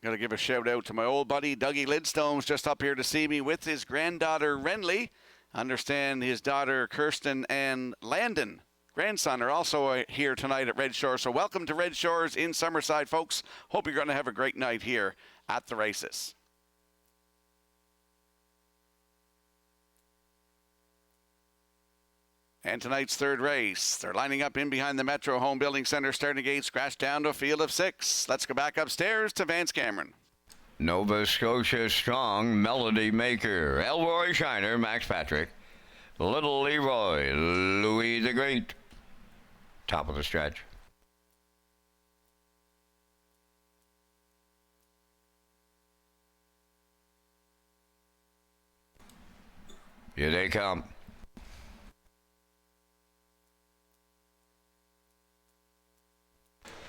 Got to give a shout out to my old buddy Dougie Lidstone's just up here to see me with his granddaughter Renly. Understand his daughter Kirsten and Landon, grandson, are also here tonight at Red Shore. So welcome to Red Shores in Summerside, folks. Hope you're going to have a great night here at the races. And tonight's third race, they're lining up in behind the Metro Home Building Center starting gate, scratched down to a field of 6. Let's go back upstairs to Vance Cameron. Nova Scotia Strong, Melody Maker, Elroy Shiner, Max Patrick, Little Leroy, Louis the Great. Top of the stretch. Here they come.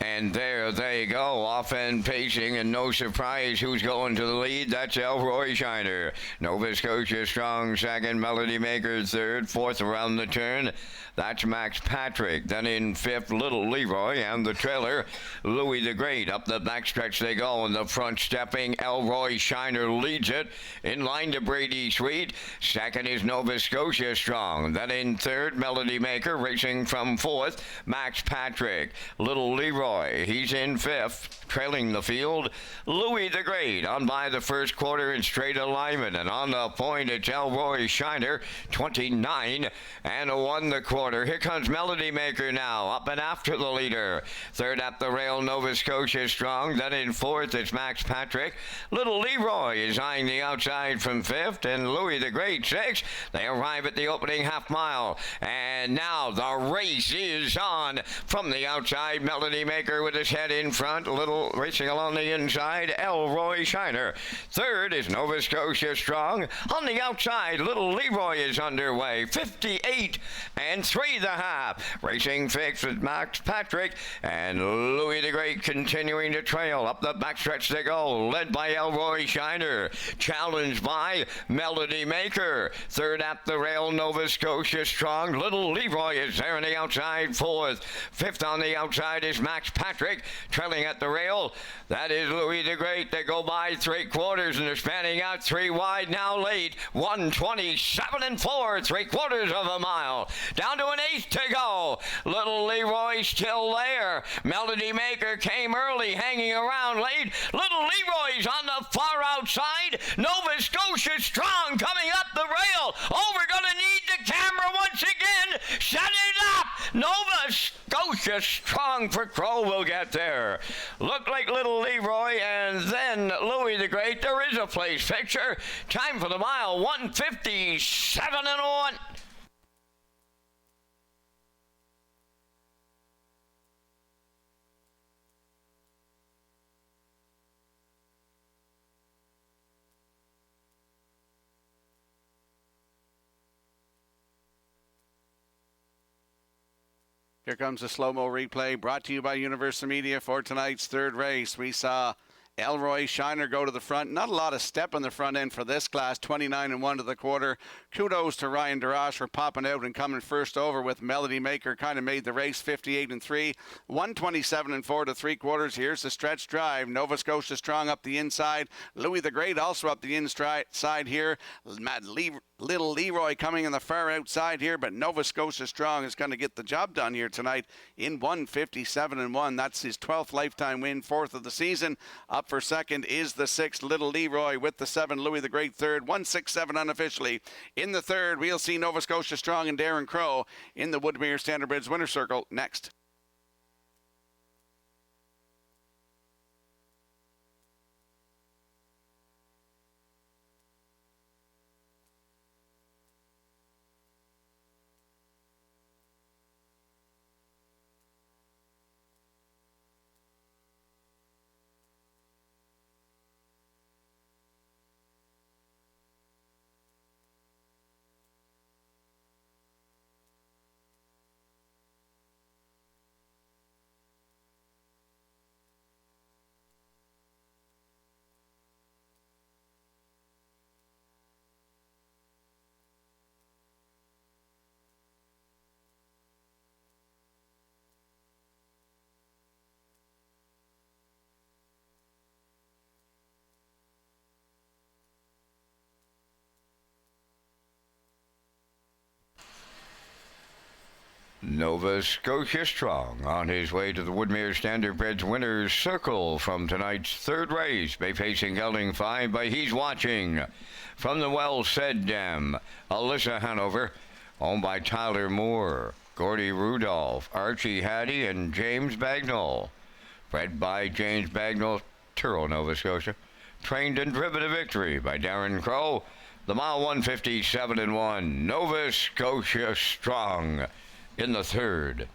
And there they go, off and pacing, and no surprise who's going to the lead. That's Elroy Shiner. Nova Scotia Strong second, Melody Maker third, fourth around the turn. That's Max Patrick. Then in fifth, Little Leroy, and the trailer, Louis the Great. Up the backstretch they go, and the front stepping, Elroy Shiner leads it. In line to Brady Sweet. Second is Nova Scotia Strong. Then in third, Melody Maker, racing from fourth, Max Patrick. Little Leroy, he's in fifth, trailing the field. Louis the Great on by the first quarter in straight alignment, and on the point it's Elroy Shiner, 29 and 1 the quarter. Here comes Melody Maker now, up and after the leader. Third at the rail, Nova Scotia Strong. Then in fourth, it's Max Patrick. Little Leroy is eyeing the outside from fifth, and Louis the Great sixth. They arrive at the opening half mile, and now the race is on. From the outside, Melody Maker with his head in front, Little racing along the inside, Elroy Shiner. Third is Nova Scotia Strong. On the outside, Little Leroy is underway, 58 and 3 the half. Racing fifth with Max Patrick, and Louis the Great continuing to trail. Up the backstretch they go, led by Elroy Shiner, challenged by Melody Maker. Third at the rail, Nova Scotia Strong. Little Leroy is there on the outside, fourth. Fifth on the outside is Max Patrick, trailing at the rail. That is Louis the Great. They go by 3/4, and they're spanning out 3 wide now late. 1:27 and 4, 3/4 of a mile. Down to an eighth to go. Little Leroy still there. Melody Maker came early, hanging around late. Little Leroy's on the far outside. Nova Scotia Strong coming up the rail. Oh, we're going to need the camera once again. Shut it up. Nova Scotia Strong for Crow will get there. Looked like Little Leroy, and then Louis the Great. There is a place picture. Time for the mile, 1:57 and 1. Here comes the slow-mo replay brought to you by Universal Media for tonight's third race. We saw Elroy Shiner go to the front. Not a lot of step on the front end for this class, 29 and 1 to the quarter. Kudos to Ryan Darash for popping out and coming first over with Melody Maker. Kind of made the race 58 and 3, 1:27 and 4 to 3/4. Here's the stretch drive. Nova Scotia Strong up the inside. Louis the Great also up the inside here. Little Leroy coming in the far outside here, but Nova Scotia Strong is going to get the job done here tonight in 1:57 and 1. That's his 12th lifetime win, 4th of the season. Up for second is the 6th, Little Leroy, with the 7, Louis the Great third, 1:67 unofficially. In the third, we'll see Nova Scotia Strong and Darren Crow in the Woodmere Standard Bridge Winner Circle next. Nova Scotia Strong on his way to the Woodmere Standardbreds winner's circle from tonight's third race. Bay facing gelding 5 by He's Watching. From the Well Said Dam, Alyssa Hanover, owned by Tyler Moore, Gordy Rudolph, Archie Hattie, and James Bagnall. Bred by James Bagnall, Truro, Nova Scotia. Trained and driven to victory by Darren Crow. The mile 157-1. Nova Scotia Strong in the third.